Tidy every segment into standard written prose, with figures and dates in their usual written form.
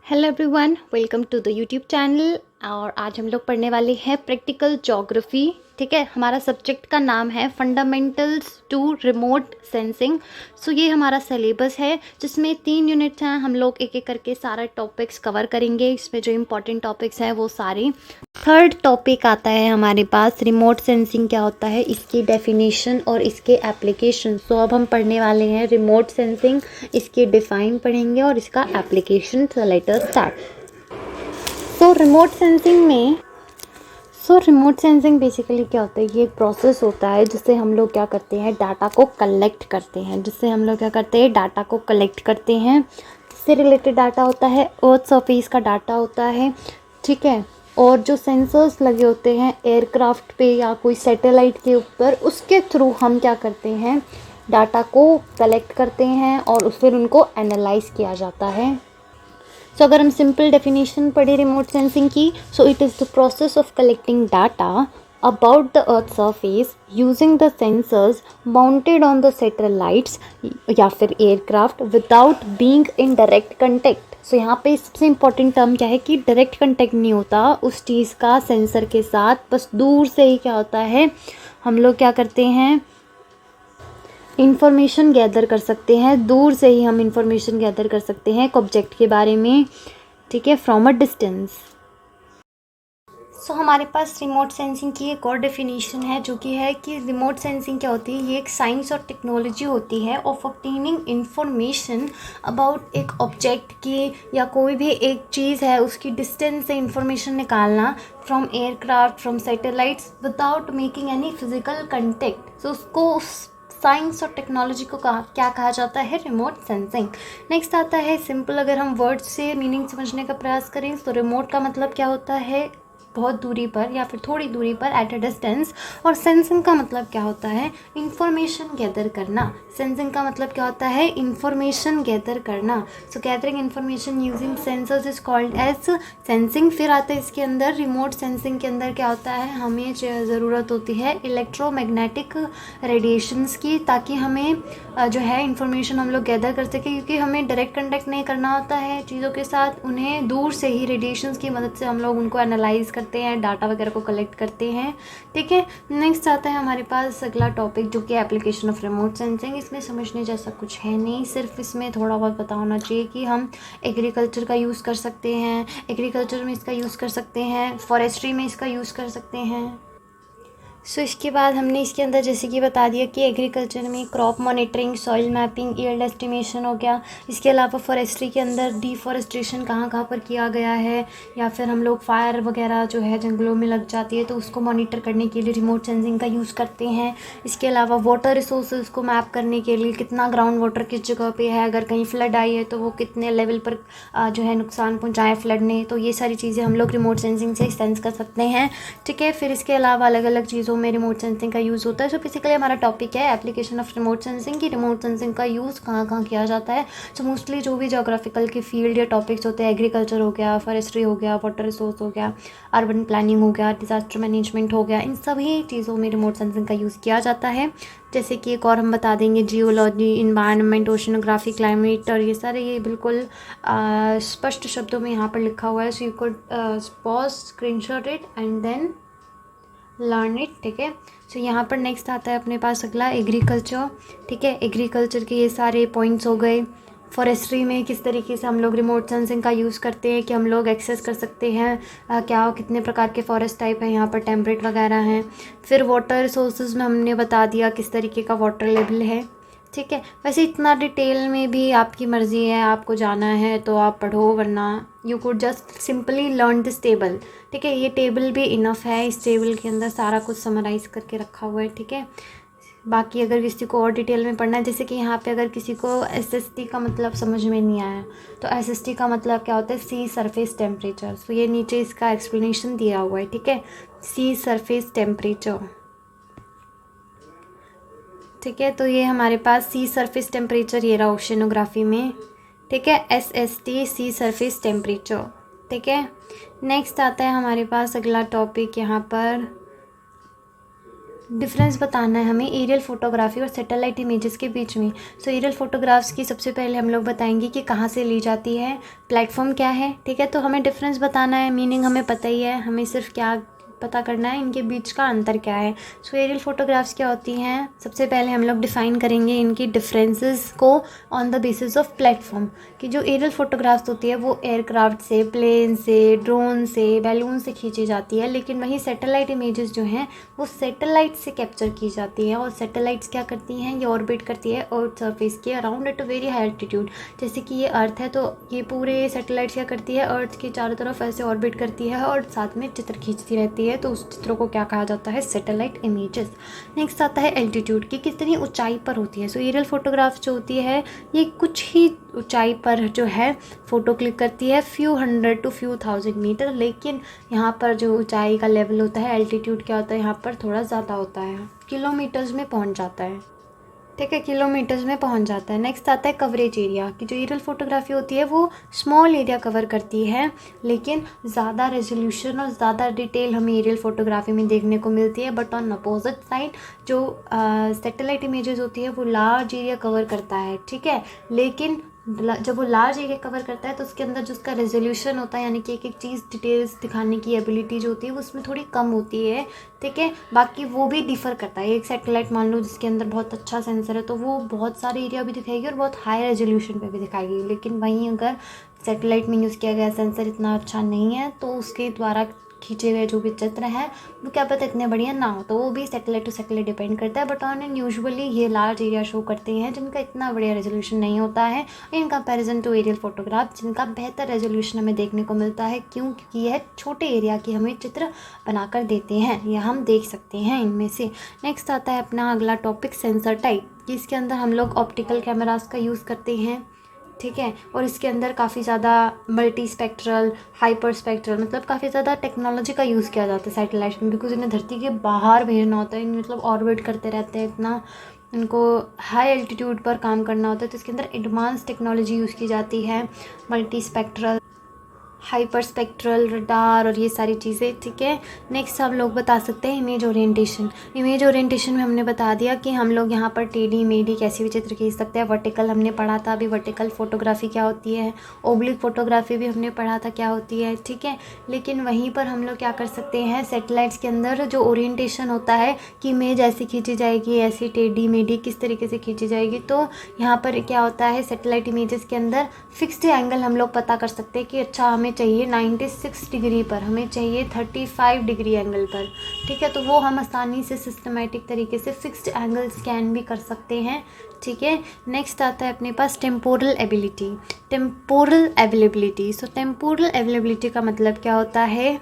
Hello everyone, welcome to the YouTube channel. और आज हम लोग पढ़ने वाले हैं प्रैक्टिकल ज्योग्राफी। ठीक है, हमारा सब्जेक्ट का नाम है फंडामेंटल्स टू रिमोट सेंसिंग। सो ये हमारा सिलेबस है जिसमें 3 यूनिट्स हैं। हम लोग एक एक करके सारा टॉपिक्स कवर करेंगे। इसमें जो इम्पोर्टेंट टॉपिक्स हैं वो सारे। थर्ड टॉपिक आता है हमारे पास रिमोट सेंसिंग क्या होता है, इसकी डेफिनेशन और इसके एप्लीकेशन। सो अब हम पढ़ने वाले हैं रिमोट सेंसिंग, इसकी डिफाइन पढ़ेंगे और इसका application. So let us start. Remote sensing basically क्या होता है, ये एक प्रोसेस होता है जिससे हम लोग क्या करते हैं, डाटा को कलेक्ट करते हैं। डाटा को कलेक्ट करते हैं। इससे रिलेटेड डाटा होता है, अर्थ सरफेस का डाटा होता है। ठीक है, और जो सेंसर्स लगे होते हैं एयरक्राफ्ट पे या कोई सैटेलाइट के ऊपर, उसके थ्रू हम क्या करते हैं, डाटा को कलेक्ट करते हैं और फिर उनको एनालाइज किया जाता है। सो अगर हम सिंपल डेफिनेशन पढ़े रिमोट सेंसिंग की, so it is the process of collecting data about the earth surface using the sensors mounted on the satellites या फिर aircraft without being in direct contact। सो यहाँ पे सबसे इम्पॉर्टेंट टर्म क्या है कि डायरेक्ट कंटेक्ट नहीं होता उस चीज़ का सेंसर के साथ, बस दूर से ही क्या होता है, हम लोग क्या करते हैं, इंफॉर्मेशन गैदर कर सकते हैं। दूर से ही हम इंफॉर्मेशन गैदर कर सकते हैं एक ऑब्जेक्ट के बारे में। ठीक है, फ्रॉम अ डिस्टेंस। सो हमारे पास रिमोट सेंसिंग की एक और डेफिनेशन है जो कि है कि रिमोट सेंसिंग क्या होती है, ये एक साइंस और टेक्नोलॉजी होती है ऑफ ऑब्टेनिंग इंफॉर्मेशन अबाउट एक ऑब्जेक्ट की या कोई भी एक चीज़ है उसकी डिस्टेंस से इंफॉर्मेशन निकालना from aircraft, from satellites without making any physical contact. So उसको साइंस और टेक्नोलॉजी को क्या कहा जाता है, रिमोट सेंसिंग। नेक्स्ट आता है सिंपल, अगर हम वर्ड से मीनिंग समझने का प्रयास करें तो रिमोट का मतलब क्या होता है, बहुत दूरी पर या फिर थोड़ी दूरी पर, एट अ डिस्टेंस। और सेंसिंग का मतलब क्या होता है, इंफॉर्मेशन गैदर करना। सेंसिंग का मतलब क्या होता है, इंफॉर्मेशन गैदर करना। So gathering information using sensors is called as sensing. फिर आता है इसके अंदर रिमोट सेंसिंग के अंदर क्या होता है, हमें ज़रूरत होती है इलेक्ट्रोमैग्नेटिक रेडिएशंस की, ताकि हमें जो है इंफॉर्मेशन हम लोग गैदर कर सकें, क्योंकि हमें डायरेक्ट कंटेक्ट नहीं करना होता है चीज़ों के साथ। उन्हें दूर से ही रेडिएशंस की मदद से हम लोग उनको एनालाइज करते हैं, डाटा वगैरह को कलेक्ट करते हैं। ठीक है, नेक्स्ट आता है हमारे पास अगला टॉपिक जो कि एप्लीकेशन ऑफ रिमोट सेंसिंग। इसमें समझने जैसा कुछ है नहीं, सिर्फ इसमें थोड़ा बहुत पता होना चाहिए कि हम एग्रीकल्चर का यूज़ कर सकते हैं, एग्रीकल्चर में इसका यूज़ कर सकते हैं, फॉरेस्ट्री में इसका यूज़ कर सकते हैं। सो इसके बाद हमने इसके अंदर जैसे कि बता दिया कि एग्रीकल्चर में crop monitoring, soil mapping, yield estimation हो गया। इसके अलावा फॉरेस्ट्री के अंदर डिफॉरेस्ट्रेशन कहाँ कहाँ पर किया गया है, या फिर हम लोग फायर वगैरह जो है जंगलों में लग जाती है तो उसको मॉनिटर करने के लिए रिमोट सेंसिंग का यूज़ करते हैं। इसके अलावा वाटर रिसोर्सेज को मैप करने के लिए कितना ग्राउंड वाटर किस जगह पे है, अगर कहीं फ्लड आई है तो वो कितने लेवल पर जो है नुकसान पहुँचाए फ्लड ने, तो ये सारी चीज़ें हम लोग रिमोट सेंसिंग से सेंस कर सकते हैं। ठीक है, फिर इसके अलावा अलग अलग चीज़ों में रिमोट सेंसिंग का यूज़ होता है। सो बेसिकली हमारा टॉपिक है एप्लीकेशन ऑफ रिमोट सेंसिंग की रिमोट सेंसिंग का यूज़ कहाँ कहाँ किया जाता है। सो मोस्टली जो भी जोग्राफिकल के फील्ड या टॉपिक्स होते हैं, एग्रीकल्चर हो गया, फॉरेस्ट्री हो गया, वाटर रिसोर्स हो गया, अर्बन प्लानिंग हो गया, डिजास्टर मैनेजमेंट हो गया, इन सभी चीज़ों में रिमोट सेंसिंग का यूज़ किया जाता है। जैसे कि एक और हम बता देंगे, जियोलॉजी, इन्वायरमेंट, ओशनोग्राफी, क्लाइमेट, और ये सारे ये बिल्कुल स्पष्ट शब्दों में यहाँ पर लिखा हुआ है। So you could pause, screenshot it and then learn it. ठीक है, सो यहाँ पर नेक्स्ट आता है अपने पास अगला एग्रीकल्चर। ठीक है, एग्रीकल्चर के ये सारे पॉइंट्स हो गए। फॉरेस्ट्री में किस तरीके से हम लोग रिमोट सेंसिंग का यूज़ करते हैं कि हम लोग एक्सेस कर सकते हैं क्या कितने प्रकार के फॉरेस्ट टाइप हैं, यहाँ पर टेम्परेट वगैरह हैं। फिर वाटर रिसोर्सेज में हमने बता दिया किस तरीके का वाटर लेवल है। ठीक है, वैसे इतना डिटेल में भी आपकी मर्ज़ी है, आपको जाना है तो आप पढ़ो, वरना you could just simply learn this table. ठीक है, ये टेबल भी इनफ है, इस टेबल के अंदर सारा कुछ समराइज़ करके रखा हुआ है। ठीक है, बाकी अगर किसी को और डिटेल में पढ़ना है, जैसे कि यहाँ पे अगर किसी को एसएसटी का मतलब समझ में नहीं आया तो एसएसटी का मतलब क्या होता है, सी सरफेस टेम्परेचर। सो ये नीचे इसका एक्सप्लेनेशन दिया हुआ है। ठीक है, सी सरफेस टेम्परेचर। ठीक है, तो ये हमारे पास सी सरफेस टेम्परेचर ये रहा ओशनोग्राफी में। ठीक है, SST सी सरफेस टेम्परेचर। ठीक है, नेक्स्ट आता है हमारे पास अगला टॉपिक यहाँ पर डिफरेंस बताना है हमें एरियल फोटोग्राफी और सैटेलाइट इमेजेस के बीच में। सो एरियल फोटोग्राफ्स की सबसे पहले हम लोग बताएंगे कि कहाँ से ली जाती है, प्लेटफॉर्म क्या है, ठीक है। तो हमें डिफरेंस बताना है, मीनिंग हमें पता ही है, हमें सिर्फ क्या पता करना है, इनके बीच का अंतर क्या है। सो एरियल फोटोग्राफ्स क्या होती हैं, सबसे पहले हम लोग डिफ़ाइन करेंगे इनकी डिफरेंसेस को on the basis of platform. कि जो एरियल फोटोग्राफ्स होती है वो एयरक्राफ्ट से, प्लेन से, ड्रोन से, बैलून से खींची जाती है, लेकिन वहीं सैटेलाइट इमेजेस जो हैं वो सैटेलाइट से कैप्चर की जाती है। और सैटेलाइट्स क्या करती हैं, ये ऑर्बिट करती है अर्थ सरफेस के around at a very high altitude. जैसे कि ये अर्थ है तो ये पूरे सैटेलाइट्स क्या करती है, अर्थ के चारों तरफ ऐसे ऑर्बिट करती है और साथ में चित्र खींचती रहती है, तो उस चित्रों को क्या कहा जाता है, सैटेलाइट इमेजेस। नेक्स्ट आता है एल्टीट्यूड की, कितनी ऊंचाई पर होती है। सो एरियल फोटोग्राफ जो होती है ये कुछ ही ऊंचाई पर जो है फ़ोटो क्लिक करती है, few 100 to few thousand metre. लेकिन यहाँ पर जो ऊंचाई का लेवल होता है, एल्टीट्यूड क्या होता है, यहाँ पर थोड़ा ज़्यादा होता है, किलोमीटर्स में पहुँच जाता है, ठीक है, किलोमीटर्स में पहुंच जाता है। नेक्स्ट आता है कवरेज एरिया की, जो एरियल फोटोग्राफी होती है वो स्मॉल एरिया कवर करती है, लेकिन ज़्यादा रेजोल्यूशन और ज़्यादा डिटेल हमें एरियल फोटोग्राफी में देखने को मिलती है। बट ऑन अपोजिट साइड जो सैटेलाइट इमेजेस होती है वो लार्ज एरिया कवर करता है, ठीक है। लेकिन जब वो लार्ज एरिया कवर करता है तो उसके अंदर जो उसका रेजोल्यूशन होता है, यानी कि एक एक चीज़ डिटेल्स दिखाने की एबिलिटी जो होती है वो उसमें थोड़ी कम होती है, ठीक है। बाकी वो भी डिफ़र करता है। एक सैटेलाइट मान लो जिसके अंदर बहुत अच्छा सेंसर है तो वो बहुत सारे एरिया भी दिखाएगी और बहुत हाई रेजोल्यूशन पे भी दिखाएगी। लेकिन वहीं अगर सैटेलाइट में यूज़ किया गया सेंसर इतना अच्छा नहीं है तो उसके द्वारा खींचे गए जो भी चित्र हैं वो क्या पता इतने बढ़िया ना हो, तो वो भी सैटेलाइट टू सैटेलाइट डिपेंड करता है। बट ऑन एंड यूजुअली ये लार्ज एरिया शो करते हैं जिनका इतना बढ़िया रेजोल्यूशन नहीं होता है in comparison to aerial photograph, जिनका बेहतर रेजोल्यूशन हमें देखने को मिलता है। क्यों? क्योंकि यह छोटे एरिया की हमें चित्र बनाकर देते हैं, यह हम देख सकते हैं इनमें से। नेक्स्ट आता है अपना अगला टॉपिक, सेंसर टाइप, कि इसके अंदर हम लोग ऑप्टिकल कैमरास का यूज़ करते हैं, ठीक है। और इसके अंदर काफ़ी ज़्यादा मल्टी स्पेक्ट्रल, हाइपर स्पेक्ट्रल, मतलब काफ़ी ज़्यादा टेक्नोलॉजी का यूज़ किया जाता है सैटेलाइट में, बिकॉज इन्हें धरती के बाहर भेजना होता है, मतलब ऑर्बिट करते रहते हैं, इतना इनको हाई एल्टीट्यूड पर काम करना होता है, तो इसके अंदर एडवांस टेक्नोलॉजी यूज़ की जाती है, multi spectral, hyper spectral, radar और ये सारी चीज़ें, ठीक है। नेक्स्ट हम लोग बता सकते हैं इमेज ओरिएंटेशन। इमेज ओरिएंटेशन में हमने बता दिया कि हम लोग यहाँ पर टेढ़ी मेढ़ी कैसी भी चित्र खींच सकते हैं। वर्टिकल हमने पढ़ा था अभी, वर्टिकल फोटोग्राफी क्या होती है, ओब्लिक फोटोग्राफी भी हमने पढ़ा था क्या होती है, ठीक है। लेकिन वहीं पर हम लोग क्या कर सकते हैं, सैटेलाइट्स के अंदर जो ओरिएंटेशन होता है कि इमेज ऐसी खींची जाएगी, ऐसी टेढ़ी मेढ़ी किस तरीके से खींची जाएगी, तो यहाँ पर क्या होता है, सैटेलाइट इमेजेस के अंदर फिक्स्ड एंगल हम लोग पता कर सकते हैं कि अच्छा हमें चाहिए 96 डिग्री पर, हमें चाहिए 35 डिग्री एंगल पर, ठीक है। तो वो हम आसानी से सिस्टमेटिक तरीके से फिक्स्ड एंगल स्कैन भी कर सकते हैं, ठीक है। नेक्स्ट आता है अपने पास टेम्पोरल एबिलिटी, टेम्पोरल अवेलेबिलिटी। सो टेम्पोरल अवेलेबिलिटी का मतलब क्या होता है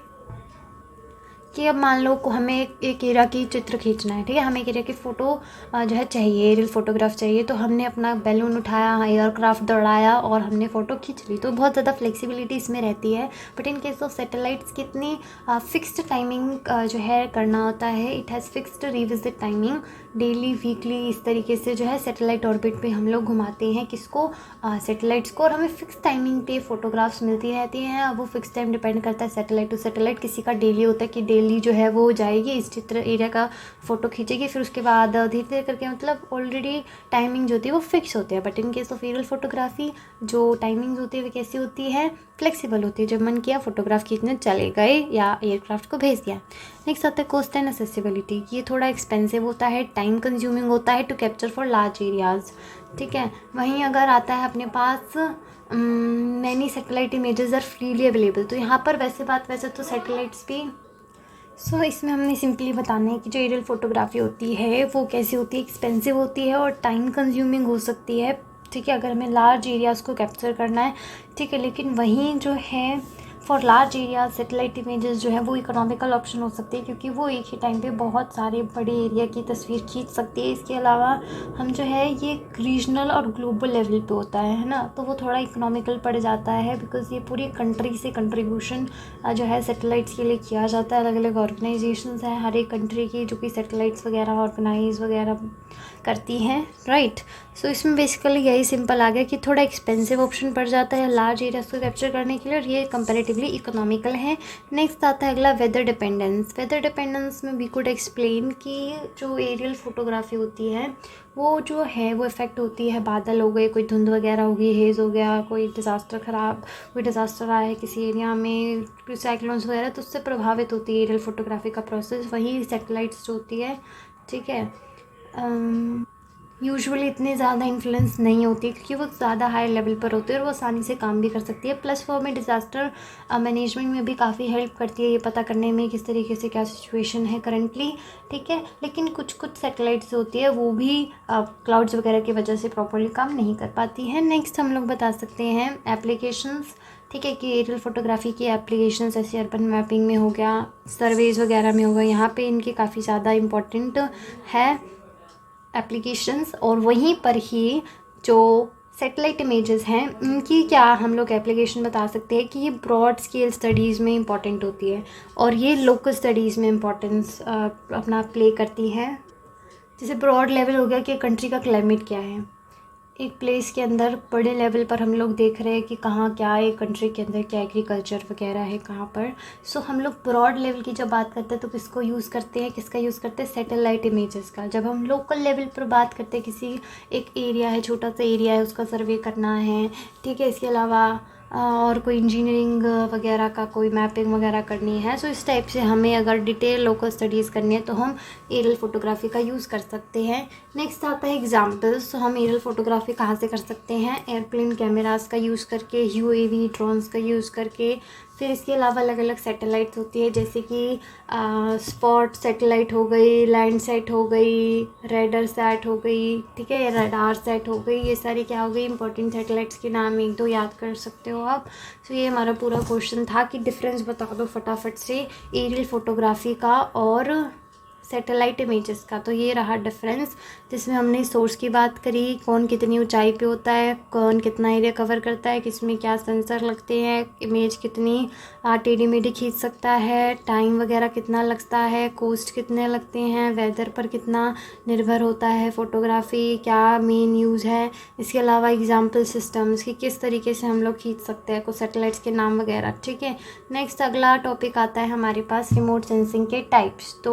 कि अब मान लो को हमें एक एरिया की चित्र खींचना है, ठीक है, हमें एक एरिया की फ़ोटो जो है चाहिए, एरियल फोटोग्राफ चाहिए, तो हमने अपना बैलून उठाया, एयरक्राफ्ट दौड़ाया और हमने फ़ोटो खींच ली, तो बहुत ज़्यादा फ्लेक्सिबिलिटी इसमें रहती है। But in case of satellites की इतनी फिक्स्ड टाइमिंग जो है करना होता है, it has fixed revisit timing, daily weekly इस तरीके से जो है सैटेलाइट ऑर्बिट पे हम लोग घुमाते हैं किसको, सैटेलाइट्स को, और हमें फिक्स टाइमिंग पे फ़ोटोग्राफ्स मिलती रहती हैं। अब वो फिक्स टाइम डिपेंड करता है सैटेलाइट टू सैटेलाइट, किसी का डेली होता है कि डेली जो है वो जाएगी इस चित्र एरिया का फ़ोटो खींचेगी, फिर उसके बाद धीरे धीरे करके मतलब ऑलरेडी टाइमिंग जो होती है वो फिक्स होती है। But in case of aerial photography जो टाइमिंग्स होती है वो कैसी होती है, फ्लेक्सिबल होती है, जब मन किया फ़ोटोग्राफ खींचने चले गए या एयरक्राफ्ट को भेज दिया। नेक्स्ट आता है कॉस्ट एंड एक्सेसिबिलिटी, ये थोड़ा एक्सपेंसिव होता है, टाइम कंज्यूमिंग होता है to capture for large areas, ठीक है। वहीं अगर आता है अपने पास many satellite images are freely available, तो यहाँ पर वैसे तो सैटेलाइट्स भी इसमें हमने सिंपली बताना है कि जो एरियल फोटोग्राफी होती है वो कैसी होती है, एक्सपेंसिव होती है और टाइम कंज्यूमिंग हो सकती है, ठीक है, अगर हमें लार्ज एरियाज़ को कैप्चर करना है, ठीक है। लेकिन वहीं जो है for large area satellite images जो है वो इकोनॉमिकल ऑप्शन हो सकती है, क्योंकि वो एक ही टाइम पे बहुत सारे बड़े एरिया की तस्वीर खींच सकती है। इसके अलावा हम जो है ये रीजनल और ग्लोबल लेवल पे होता है ना, तो वो थोड़ा इकोनॉमिकल पड़ जाता है, बिकॉज़ ये पूरी कंट्री से कंट्रीब्यूशन जो है सैटेलाइट्स के लिए किया जाता है। अलग अलग ऑर्गेनाइजेशंस हैं हर एक कंट्री की जो कि सैटेलाइट्स वगैरह ऑर्गेनाइज वगैरह करती हैं, राइट। सो इसमें बेसिकली यही सिंपल आ गया कि थोड़ा एक्सपेंसिव ऑप्शन पड़ जाता है लार्ज एरियाज को कैप्चर करने के लिए, और ये कंपेरेटिवली कंपेरेटिवली इकोनॉमिकल है। नेक्स्ट आता है अगला वेदर डिपेंडेंस। वेदर डिपेंडेंस में वी कुड एक्सप्लेन कि जो एरियल फोटोग्राफी होती है वो जो है वो इफ़ेक्ट होती है, बादल हो गए, कोई धुंध वगैरह हो गई, हेज़ हो गया, कोई डिज़ास्टर आया है किसी एरिया में, साइक्लोन्स वगैरह, तो उससे प्रभावित होती है एरियल फोटोग्राफी का प्रोसेस। वही सैटेलाइट्स जो होती है, ठीक है, यूजुअली इतनी ज़्यादा इन्फ्लुएंस नहीं होती है क्योंकि वो ज़्यादा हाई लेवल पर होती है और वो आसानी से काम भी कर सकती है। प्लस वो हमें डिज़ास्टर मैनेजमेंट में भी काफ़ी हेल्प करती है, ये पता करने में किस तरीके से क्या सिचुएशन है करंटली, ठीक है। लेकिन कुछ सैटेलाइट्स होती है वो भी क्लाउड्स वगैरह की वजह से प्रॉपरली काम नहीं कर पाती है। नेक्स्ट हम लोग बता सकते हैं एप्लीकेशंस, ठीक है, कि एरियल फोटोग्राफी की एप्लीकेशंस ऐसे अर्बन मैपिंग में हो गया, सर्वेज वगैरह में हो गया, यहाँ पे इनकी काफ़ी ज़्यादा इम्पोर्टेंट है एप्लीकेशंस। और वहीं पर ही जो सैटेलाइट इमेजेस हैं इनकी क्या हम लोग एप्लीकेशन बता सकते हैं कि ये ब्रॉड स्केल स्टडीज़ में इम्पॉर्टेंट होती है और ये लोकल स्टडीज़ में इम्पोर्टेंस अपना प्ले करती है। जैसे ब्रॉड लेवल हो गया कि कंट्री का क्लाइमेट क्या है, एक प्लेस के अंदर बड़े लेवल पर हम लोग देख रहे हैं कि कहाँ क्या है, एक कंट्री के अंदर क्या एग्रीकल्चर वगैरह है कहाँ पर। सो हम लोग ब्रॉड लेवल की जब बात करते हैं तो किसका यूज़ करते हैं सैटेलाइट इमेजेस का। जब हम लोकल लेवल पर बात करते हैं, किसी एक एरिया है, छोटा सा एरिया है, उसका सर्वे करना है, ठीक है, इसके अलावा और कोई इंजीनियरिंग वगैरह का कोई मैपिंग वगैरह करनी है, सो इस टाइप से हमें अगर डिटेल लोकल स्टडीज़ करनी है तो हम एरियल फोटोग्राफी का यूज़ कर सकते हैं। नेक्स्ट आता है एग्जांपल्स। तो हम एरियल फोटोग्राफी कहाँ से कर सकते हैं, एयरप्लेन कैमरास का यूज़ करके, यूएवी ड्रोन्स का यूज़ करके। फिर इसके अलावा अलग अलग सैटेलाइट्स होती है जैसे कि स्पॉट सैटेलाइट हो गई, लैंड सेट हो गई, रेडर सैट हो गई, ठीक है, रडार सेट हो गई, ये सारी क्या हो गई इंपॉर्टेंट सैटेलाइट्स के नाम, एक दो याद कर सकते हो आप। तो ये हमारा पूरा क्वेश्चन था कि डिफरेंस बता दो फटाफट से एरियल फोटोग्राफी का और सैटेलाइट इमेजेस का। तो ये रहा डिफरेंस जिसमें हमने सोर्स की बात करी, कौन कितनी ऊंचाई पे होता है, कौन कितना एरिया कवर करता है, किसमें क्या सेंसर लगते हैं, इमेज कितनी टेढ़ी मेढ़ी खींच सकता है, टाइम वगैरह कितना लगता है, कॉस्ट कितने लगते हैं, वेदर पर कितना निर्भर होता है फोटोग्राफी, क्या मेन यूज़ है। इसके अलावा एग्जाम्पल सिस्टम्स कि किस तरीके से हम लोग खींच सकते हैं, कुछ सैटेलाइट्स के नाम वगैरह, ठीक है। नेक्स्ट अगला टॉपिक आता है हमारे पास रिमोट सेंसिंग के टाइप्स। तो